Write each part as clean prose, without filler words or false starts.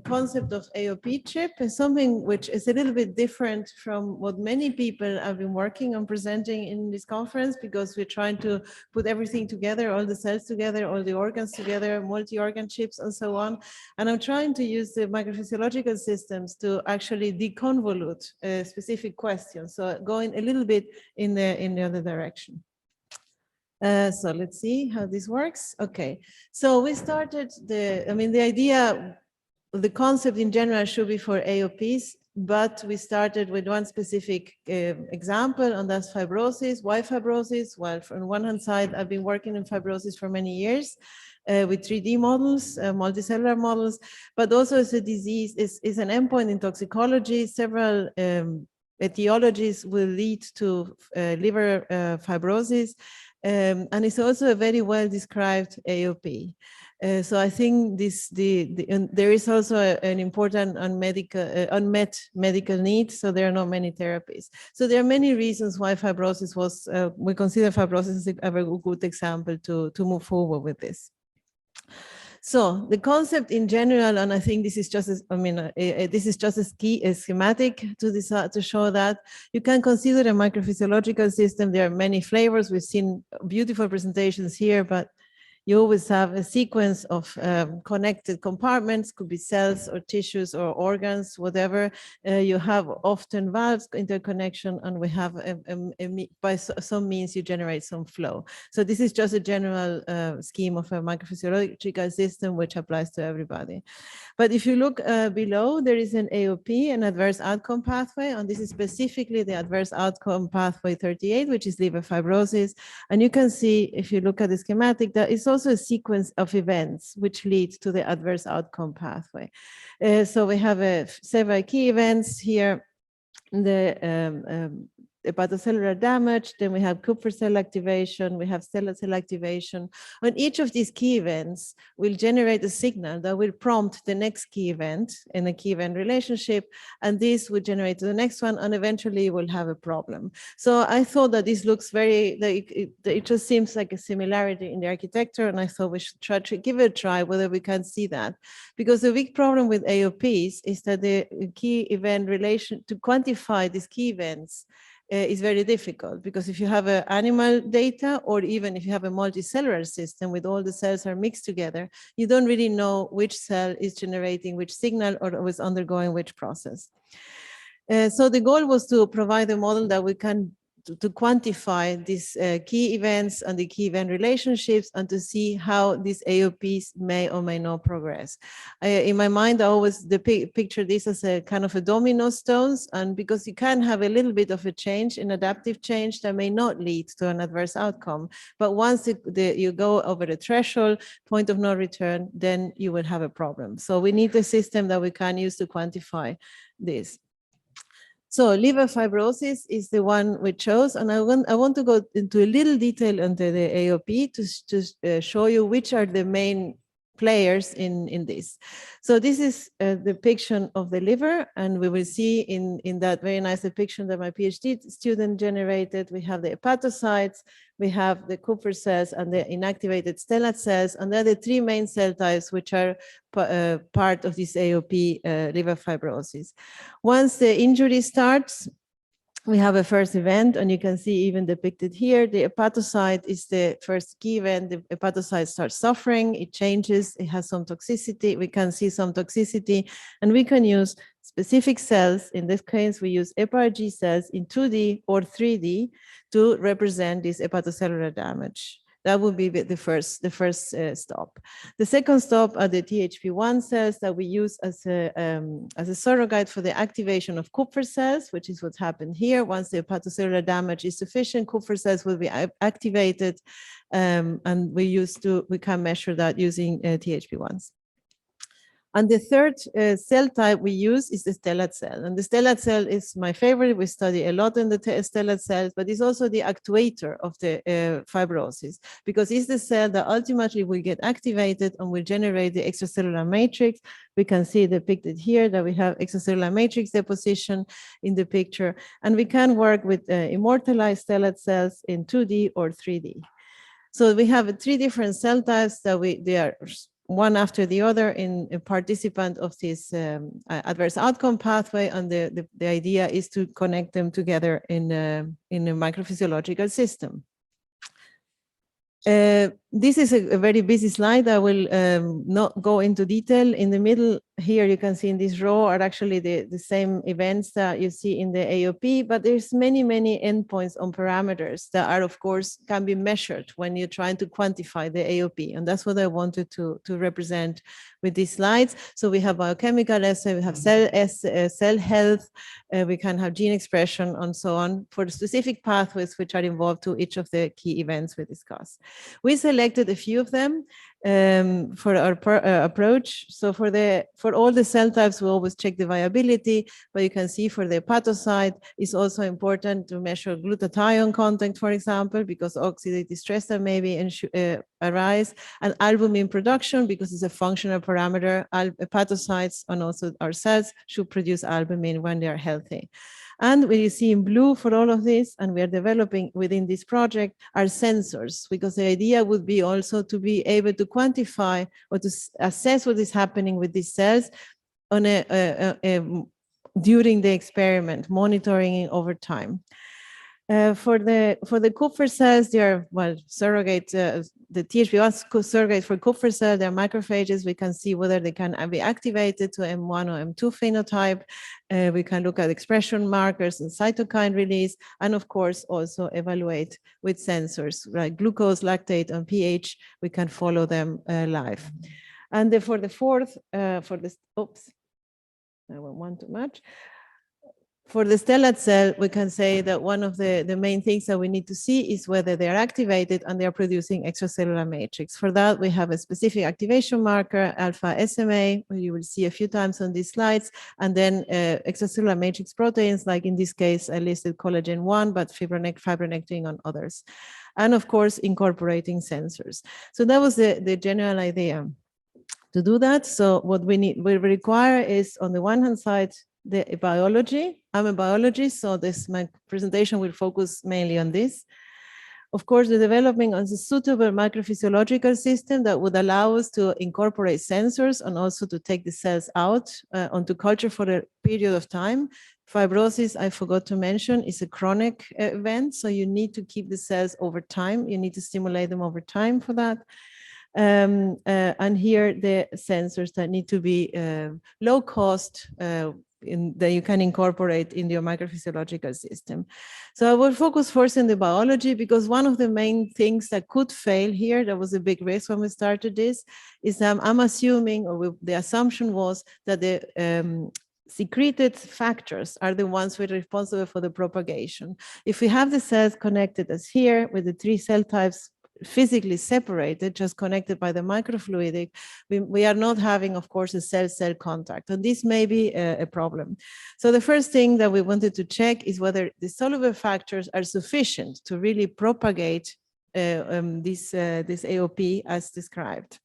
concept of AOP-Chip is something which is a little bit different from what many people have been working on presenting in this conference, because we're trying to put everything together, all the cells together, all the organs together, multi-organ chips and so on. And I'm trying to use the microphysiological systems to actually deconvolute specific questions. So going a little bit in the other direction. So let's see how this works. Okay, so we started the idea, the concept in general should be for AOPs, but we started with one specific example, and that's fibrosis. Why fibrosis? Well, on one hand side, I've been working in fibrosis for many years with 3D models, multicellular models, but also as a disease, is an endpoint in toxicology. Several etiologies will lead to liver fibrosis. And it's also a very well described AOP. So I think there is also an important unmet medical need. So there are not many therapies. So there are many reasons why fibrosis was, we consider fibrosis a very good example to move forward with this. So the concept in general, and I think this is just as, this is just a schematic to show that you can consider a microphysiological system. There are many flavors. We've seen beautiful presentations here, but you always have a sequence of connected compartments, could be cells or tissues or organs, whatever. You have often valves interconnection, and we have, by some means, you generate some flow. So this is just a general scheme of a microphysiological system, which applies to everybody. But if you look below, there is an AOP, an adverse outcome pathway, and this is specifically the adverse outcome pathway 38, which is liver fibrosis. And you can see, if you look at the schematic, that is also a sequence of events which lead to the adverse outcome pathway. So we have several key events here. The hepatocellular damage, then we have Kupffer cell activation, we have stellate cell activation. And each of these key events will generate a signal that will prompt the next key event in a key event relationship, and this will generate the next one, and eventually we'll have a problem. So I thought that this looks very, it just seems like a similarity in the architecture, and I thought we should try to give it a try whether we can see that. Because the big problem with AOPs is that the key event relation, to quantify these key events, is very difficult, because if you have animal data, or even if you have a multicellular system with all the cells are mixed together, you don't really know which cell is generating which signal or was undergoing which process. So the goal was to provide a model that we can to quantify these key events and the key event relationships, and to see how these AOPs may or may not progress. In my mind, I always picture this as a kind of a domino stones, and because you can have a little bit of a change, an adaptive change that may not lead to an adverse outcome, but once you go over the threshold, point of no return, then you will have a problem. So we need a system that we can use to quantify this. So liver fibrosis is the one we chose, and I want to go into a little detail into the AOP to show you which are the main players in this. So this is a depiction of the liver, and we will see in that very nice depiction that my PhD student generated, we have the hepatocytes, we have the Kupffer cells and the inactivated stellate cells, and they're the three main cell types which are part of this AOP liver fibrosis. Once the injury starts, we have a first event, and you can see even depicted here, the hepatocyte is the first key event. The hepatocyte starts suffering, it changes, it has some toxicity, we can see some toxicity, and we can use specific cells. In this case, we use HepRG cells in 2D or 3D to represent this hepatocellular damage. That would be the first stop. The second stop are the THP1 cells that we use as a surrogate for the activation of Kupffer cells, which is what happened here. Once the hepatocellular damage is sufficient, Kupffer cells will be activated, and we can measure that using THP1s. And the third cell type we use is the stellate cell. And the stellate cell is my favorite. We study a lot in the stellate cells, but it's also the actuator of the fibrosis, because it's the cell that ultimately will get activated and will generate the extracellular matrix. We can see depicted here that we have extracellular matrix deposition in the picture. And we can work with immortalized stellate cells in 2D or 3D. So we have three different cell types that they are one after the other in a participant of this adverse outcome pathway, and the idea is to connect them together in a microphysiological system. This is a very busy slide. I will not go into detail. In the middle here, you can see in this row are actually the same events that you see in the AOP, but there's many endpoints on parameters that are, of course, can be measured when you're trying to quantify the AOP. And that's what I wanted to represent with these slides. So we have biochemical assay, we have cell health, we can have gene expression and so on for the specific pathways which are involved to each of the key events we discussed. We selected a few of them for our approach. So for all the cell types, we always check the viability, but you can see for the hepatocyte, it's also important to measure glutathione content, for example, because oxidative stress that maybe arise, and albumin production, because it's a functional parameter. Hepatocytes and also our cells should produce albumin when they are healthy. And what you see in blue for all of this, and we are developing within this project, are sensors, because the idea would be also to be able to quantify or to assess what is happening with these cells on during the experiment, monitoring it over time. For the Kupffer cells, they are, well, surrogate, the THP1 surrogate for Kupffer cells, they're macrophages. We can see whether they can be activated to M1 or M2 phenotype. We can look at expression markers and cytokine release, and of course, also evaluate with sensors, like glucose, lactate, and pH. We can follow them live. And for the fourth, for this, oops, I won't want too much. For the stellate cell, we can say that one of the main things that we need to see is whether they are activated and they are producing extracellular matrix. For that, we have a specific activation marker, alpha SMA, where you will see a few times on these slides, and then extracellular matrix proteins, like in this case, I listed collagen 1, but fibronectin and others. And of course, incorporating sensors. So that was the general idea. To do that, so what we require is, on the one hand side, the biology. I'm a biologist, so my presentation will focus mainly on this. Of course, the development of a suitable microphysiological system that would allow us to incorporate sensors and also to take the cells out onto culture for a period of time. Fibrosis, I forgot to mention, is a chronic event, so you need to keep the cells over time. You need to stimulate them over time for that. And here the sensors that need to be low cost, that you can incorporate in your microphysiological system. So I will focus first in the biology, because one of the main things that could fail here, that was a big risk when we started this, is I'm assuming, or the assumption was that the secreted factors are the ones who are responsible for the propagation. If we have the cells connected as here, with the 3 cell types physically separated, just connected by the microfluidic, we are not having, of course, a cell-cell contact, and this may be a problem. So the first thing that we wanted to check is whether the soluble factors are sufficient to really propagate this AOP as described.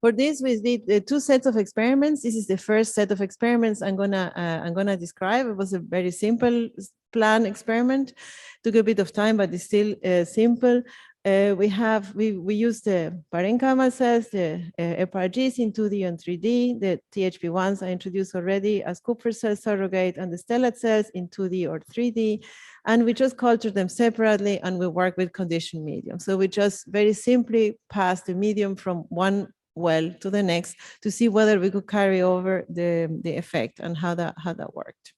For this, we did 2 sets of experiments. This is the first set of experiments I'm gonna describe. It was a very simple plan experiment. Took a bit of time, but it's still simple. We used the parenchymal cells, the FRGs in 2D and 3D, the THP1s I introduced already as Kupffer cell surrogate, and the stellate cells in 2D or 3D. And we just cultured them separately, and we work with conditioned medium. So we just very simply passed the medium from one well to the next to see whether we could carry over the effect and how that worked.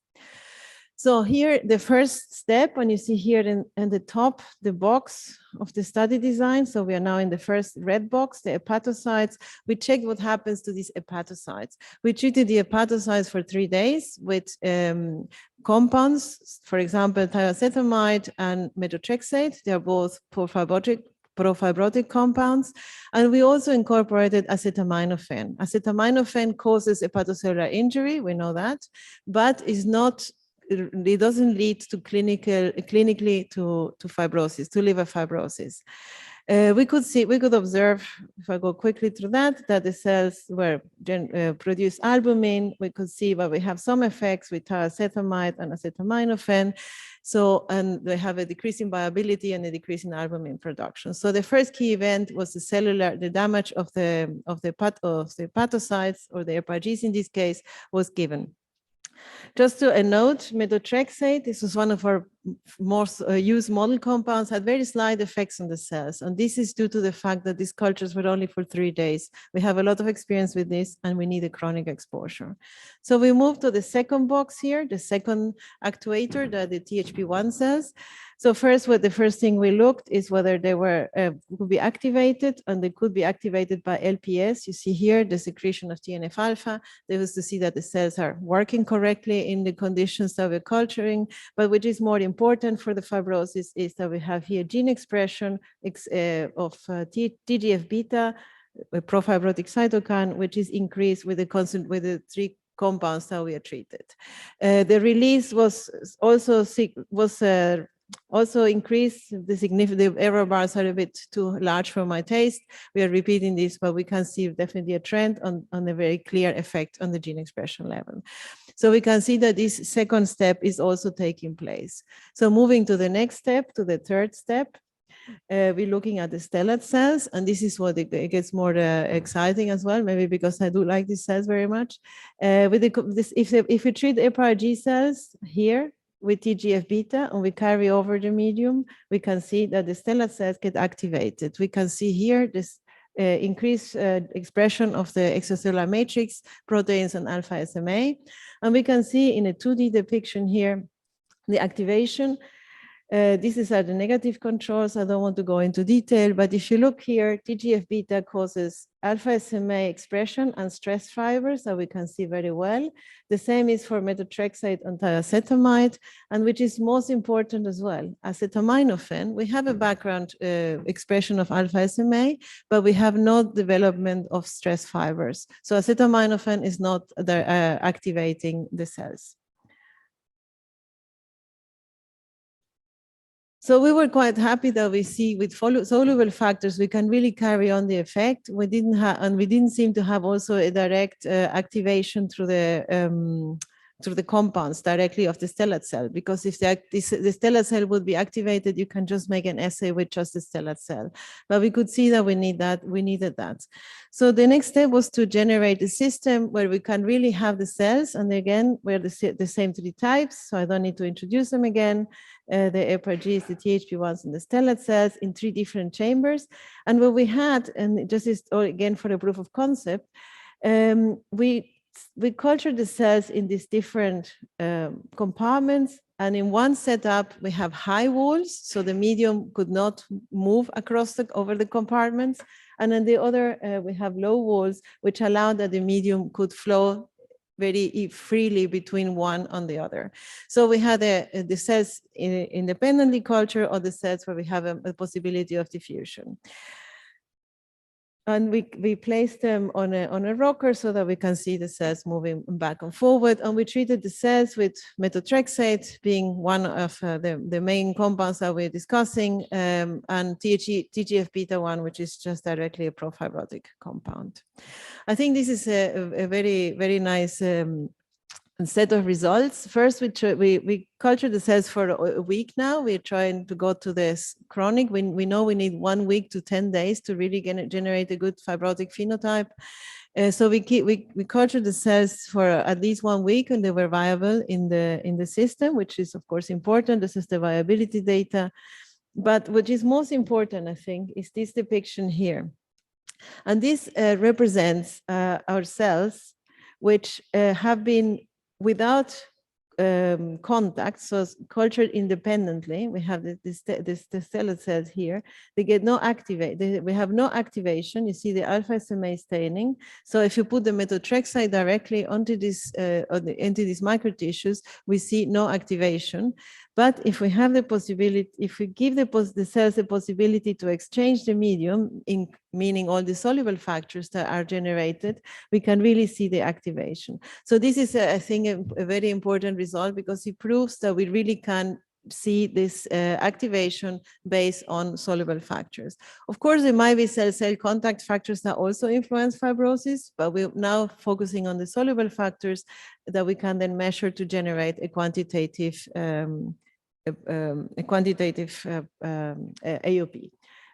So here, the first step, and you see here in the top, the box of the study design. So we are now in the first red box, the hepatocytes. We checked what happens to these hepatocytes. We treated the hepatocytes for 3 days with compounds, for example, thiacetamide and methotrexate. They are both profibrotic compounds. And we also incorporated acetaminophen. Acetaminophen causes hepatocellular injury, we know that, but is not it doesn't lead to clinically to fibrosis, to liver fibrosis. We could observe, if I go quickly through that the cells were produce albumin. We could see that we have some effects with tiracetamide and acetaminophen. So, and they have a decrease in viability and a decrease in albumin production. So the first key event was the damage of the hepatocytes, or the APRGs in this case, was given. Just to a note, methotrexate, this was one of our most used model compounds, had very slight effects on the cells. And this is due to the fact that these cultures were only for 3 days. We have a lot of experience with this, and we need a chronic exposure. So we move to the second box here, the second actuator, the THP1 cells. So first, the first thing we looked is whether they were could be activated, and they could be activated by LPS. You see here the secretion of TNF alpha. There was to see that the cells are working correctly in the conditions that we're culturing. But which is more important for the fibrosis is that we have here gene expression of TGF beta, a profibrotic cytokine, which is increased with the 3 compounds that we are treated. The release was also increased. The error bars are a bit too large for my taste. We are repeating this, but we can see definitely a trend on a very clear effect on the gene expression level. So we can see that this second step is also taking place. So moving to the next step, to the third step, we're looking at the stellate cells, and this is what it gets more exciting as well, maybe because I do like these cells very much. If we treat APRG cells here with TGF beta and we carry over the medium, we can see that the stellate cells get activated. We can see here this increased expression of the extracellular matrix proteins and alpha SMA. And we can see in a 2D depiction here the activation. These are the negative controls. I don't want to go into detail, but if you look here, TGF beta causes alpha SMA expression and stress fibers that we can see very well. The same is for methotrexate and thiacetamide, and which is most important as well, acetaminophen. We have a background expression of alpha SMA, but we have no development of stress fibers. So acetaminophen is not activating the cells. So we were quite happy that we see with soluble factors, we can really carry on the effect. We didn't seem to have also a direct activation through the compounds directly of the stellate cell, because if the stellate cell would be activated, you can just make an assay with just the stellate cell. But we could see that we needed that. So the next step was to generate a system where we can really have the cells, and again, we're the same 3 types, so I don't need to introduce them again. The APRGs, the THP1s, and the stellate cells in 3 different chambers. And what we had, and just is again for a proof of concept, we cultured the cells in these different compartments. And in one setup, we have high walls, so the medium could not move over the compartments. And in the other, we have low walls, which allowed that the medium could flow very freely between one and the other. So we had the cells independently cultured, or the cells where we have a possibility of diffusion. And we placed them on a rocker so that we can see the cells moving back and forward. And we treated the cells with methotrexate being one of the main compounds that we're discussing, and TGF beta 1, which is just directly a profibrotic compound. I think this is a very, very nice set of results. First, we culture the cells for a week now. We're trying to go to this chronic. We know we need 1 week to 10 days to really generate a good fibrotic phenotype. So we culture the cells for at least 1 week, and they were viable in the system, which is of course important. This is the viability data. But what is most important, I think, is this depiction here. And this represents our cells, which have been without contact, so cultured independently. We have the stellate cells here. They get no we have no activation. You see the alpha SMA staining. So if you put the methotrexate directly onto these microtissues, we see no activation. But if we have the possibility, if we give the cells the possibility to exchange the medium, meaning all the soluble factors that are generated, we can really see the activation. So this is, I think, a very important result, because it proves that we really can see this activation based on soluble factors. Of course, there might be cell-cell contact factors that also influence fibrosis, but we're now focusing on the soluble factors that we can then measure to generate a quantitative AOP.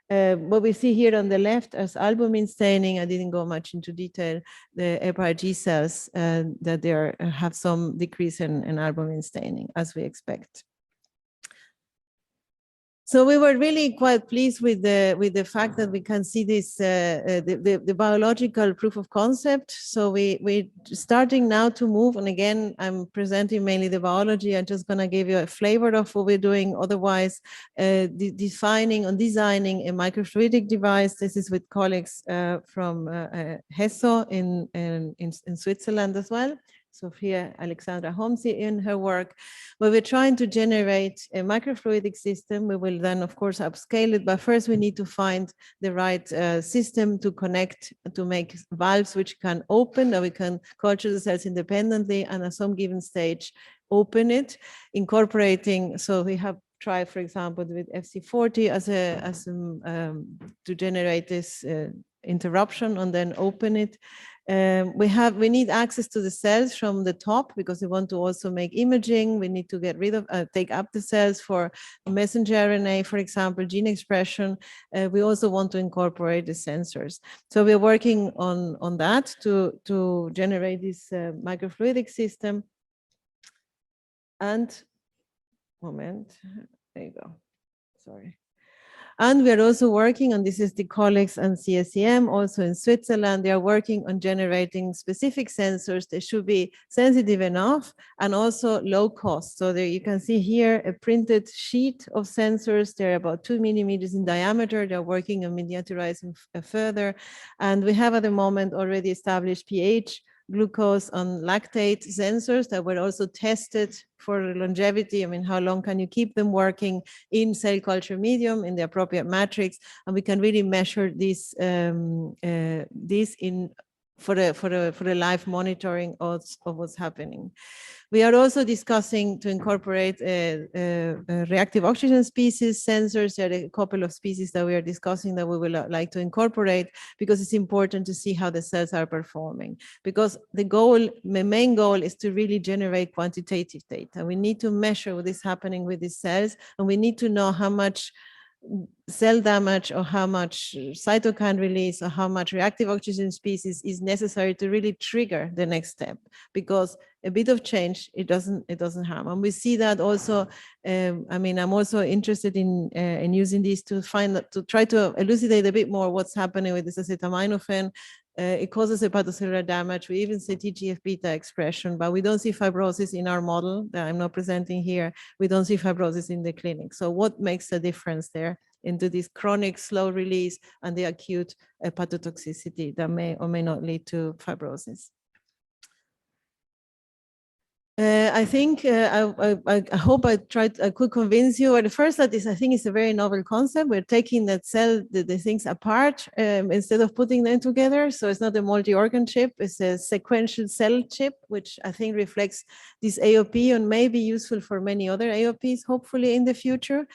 What we see here on the left as albumin staining, I didn't go much into detail, the HepRG cells that they have some decrease in albumin staining, as we expect. So we were really quite pleased with the fact that we can see this the biological proof of concept. So we're starting now to move, and again, I'm presenting mainly the biology. I'm just going to give you a flavor of what we're doing. Otherwise, designing a microfluidic device. This is with colleagues from HESO in Switzerland as well. So here, Alexandra Homsi in her work, where we're trying to generate a microfluidic system. We will then, of course, upscale it, but first we need to find the right system to connect, to make valves which can open, that we can culture the cells independently, and at some given stage, open it, incorporating. So we have tried, for example, with FC40 to generate this interruption and then open it. We need access to the cells from the top, because we want to also make imaging. We need to get rid of, take up the cells for messenger RNA, for example, gene expression. We also want to incorporate the sensors. So we're working on that to generate this microfluidic system. And, there you go, sorry. And we are also working on, this is the colleagues and CSEM, also in Switzerland. They are working on generating specific sensors. They should be sensitive enough and also low cost. So there you can see here a printed sheet of sensors. They're about 2 millimeters in diameter. They're working on miniaturizing further. And we have at the moment already established pH, glucose and lactate sensors that were also tested for longevity. I mean, how long can you keep them working in cell culture medium in the appropriate matrix? And we can really measure this for the live monitoring of what's happening. We are also discussing to incorporate reactive oxygen species sensors. There are a couple of species that we are discussing that we will like to incorporate, because it's important to see how the cells are performing. Because the main goal is to really generate quantitative data. We need to measure what is happening with these cells, and we need to know how much cell damage or how much cytokine release or how much reactive oxygen species is necessary to really trigger the next step, because a bit of change, it doesn't harm. And we see that also. I mean, I'm also interested in using these to try to elucidate a bit more what's happening with this acetaminophen. It causes hepatocellular damage. We even see TGF-beta expression, but we don't see fibrosis in our model that I'm not presenting here. We don't see fibrosis in the clinic. So what makes the difference there into this chronic slow release and the acute hepatotoxicity that may or may not lead to fibrosis? I think I hope I could convince you. At the first, that is, I think it's a very novel concept. We're taking that cell, the things apart instead of putting them together. So it's not a multi-organ chip; it's a sequential cell chip, which I think reflects this AOP and may be useful for many other AOPs, hopefully in the future.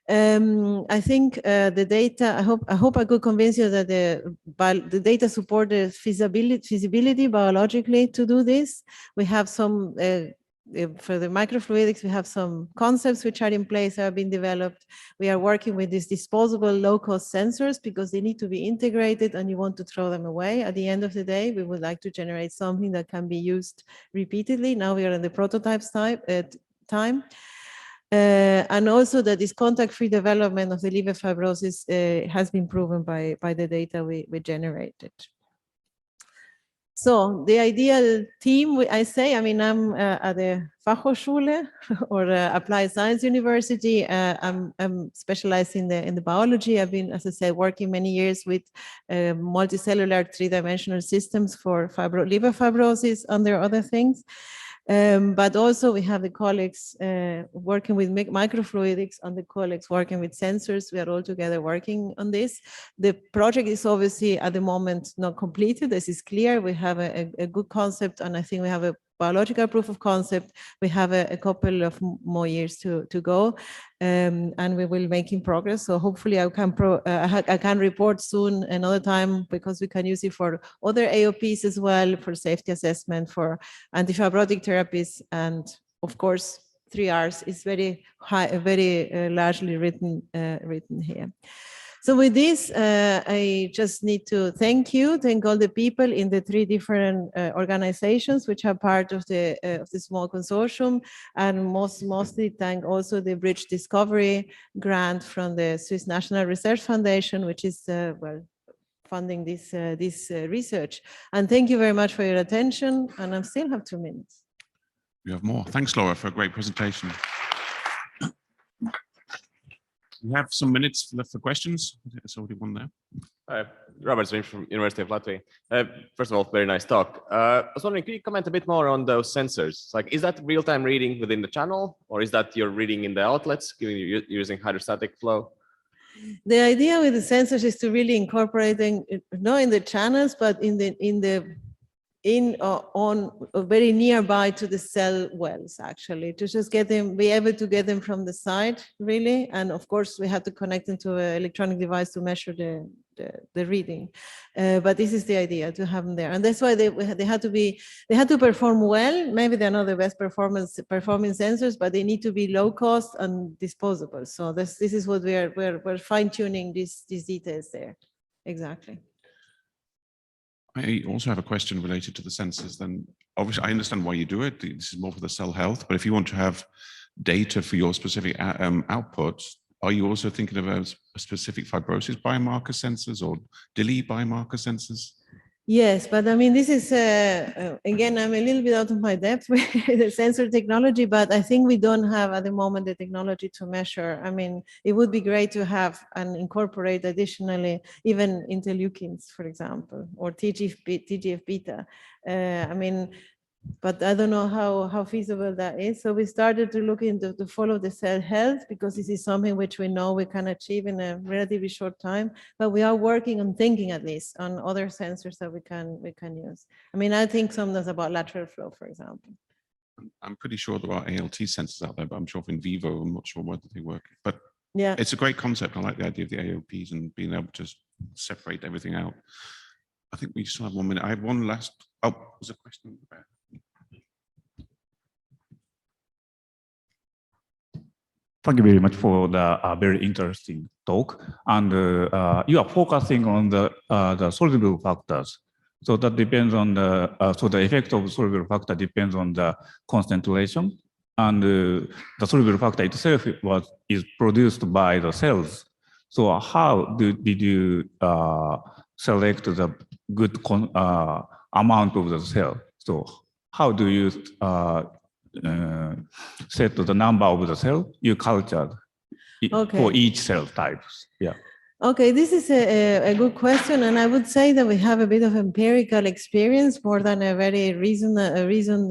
I think the data, I hope I could convince you that the data support the feasibility biologically to do this. We have some, for the microfluidics, we have some concepts which are in place, have been developed. We are working with these disposable low-cost sensors, because they need to be integrated and you want to throw them away. At the end of the day, we would like to generate something that can be used repeatedly. Now we are in the prototype time. And also that this contact-free development of the liver fibrosis has been proven by the data we generated. So the ideal team, I say, I mean, I'm at the Fachhochschule or Applied Science University. I'm specialized in the biology. I've been, as I said, working many years with multicellular three-dimensional systems for liver fibrosis and there are other things. But also we have the colleagues working with microfluidics and the colleagues working with sensors. We are all together working on this. The project is obviously at the moment not completed. This is clear. We have a good concept, and I think we have a biological proof of concept. We have a couple of more years to go, and we will making progress. So hopefully I can report soon another time, because we can use it for other AOPs as well, for safety assessment, for antifibrotic therapies, and of course 3Rs is very high, very largely written here. So with this, I just need to thank all the people in the 3 different organizations which are part of the small consortium, and mostly thank also the Bridge Discovery grant from the Swiss National Research Foundation, which is funding this research. And thank you very much for your attention. And I still have 2 minutes. You have more. Thanks, Laura, for a great presentation. We have some minutes left for questions. There's already one there. Robert Zwing from University of Latvia. First of all, very nice talk. I was wondering, could you comment a bit more on those sensors? Like, is that real-time reading within the channel, or is that you're reading in the outlets, using hydrostatic flow? The idea with the sensors is to really incorporate them, not in the channels, but on very nearby to the cell wells, actually, to just be able to get them from the side, really. And of course, we have to connect them to an electronic device to measure the reading. But this is the idea, to have them there. And that's why they had to perform well. Maybe they're not the best performing sensors, but they need to be low cost and disposable. So this is what we're fine tuning these details there. Exactly. I also have a question related to the sensors. Then, obviously, I understand why you do it. This is more for the cell health. But if you want to have data for your specific outputs, are you also thinking about specific fibrosis biomarker sensors or DILI biomarker sensors? Yes, but I mean, this is, again, I'm a little bit out of my depth with the sensor technology, but I think we don't have at the moment the technology to measure. I mean, it would be great to have and incorporate additionally even interleukins, for example, or TGF-beta. I mean, but I don't know how feasible that is. So we started to look into to follow the cell health, because this is something which we know we can achieve in a relatively short time. But we are working on thinking, at least, on other sensors that we can use. I mean, I think sometimes about lateral flow, for example. I'm pretty sure there are ALT sensors out there, but I'm sure in vivo, I'm not sure whether they work. But yeah, it's a great concept. I like the idea of the AOPs and being able to separate everything out. I think we still have 1 minute. I have one last. Oh, there's a question about. Thank you very much for the very interesting talk. And you are focusing on the soluble factors. So that depends on so the effect of soluble factor depends on the concentration. And the soluble factor itself is produced by the cells. So how did you select the good amount of the cell? So how do you set the number of the cell you cultured for each cell types? Yeah. Okay, this is a good question, and I would say that we have a bit of empirical experience more than a very reasoned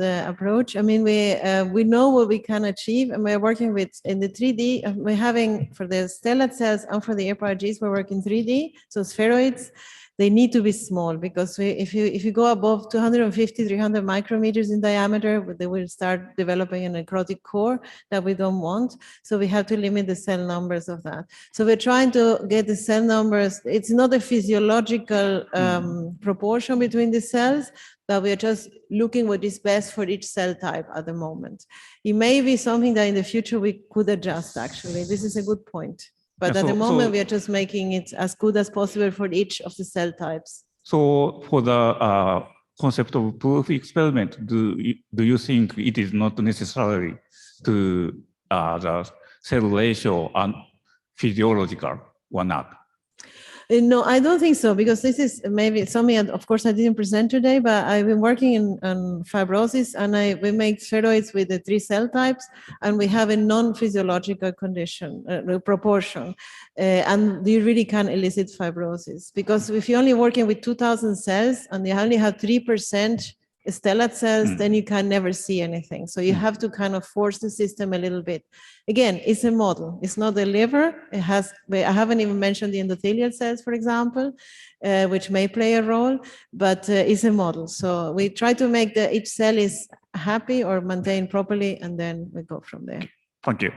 approach. I mean, we know what we can achieve, and we're working with in the 3D. We're having for the stellate cells and for the APRGs, we're working 3D, so spheroids. They need to be small, because if you go above 250, 300 micrometers in diameter, they will start developing a necrotic core that we don't want. So we have to limit the cell numbers of that. So we're trying to get the cell numbers. It's not a physiological proportion between the cells, but we're just looking what is best for each cell type at the moment. It may be something that in the future we could adjust, actually. This is a good point. But at the moment, we are just making it as good as possible for each of the cell types. So for the concept of proof experiment, do you think it is not necessary to the cell ratio and physiological or not? No, I don't think so, because this is maybe something, of course, I didn't present today, but I've been working on fibrosis, and we make spheroids with the 3 cell types, and we have a non-physiological condition, proportion, and you really can elicit fibrosis, because if you're only working with 2,000 cells and you only have 3% stellate cells, then you can never see anything. So you have to kind of force the system a little bit. Again, it's a model. It's not the liver. I haven't even mentioned the endothelial cells, for example, which may play a role, but it's a model. So we try to make each cell is happy or maintained properly, and then we go from there. Thank you.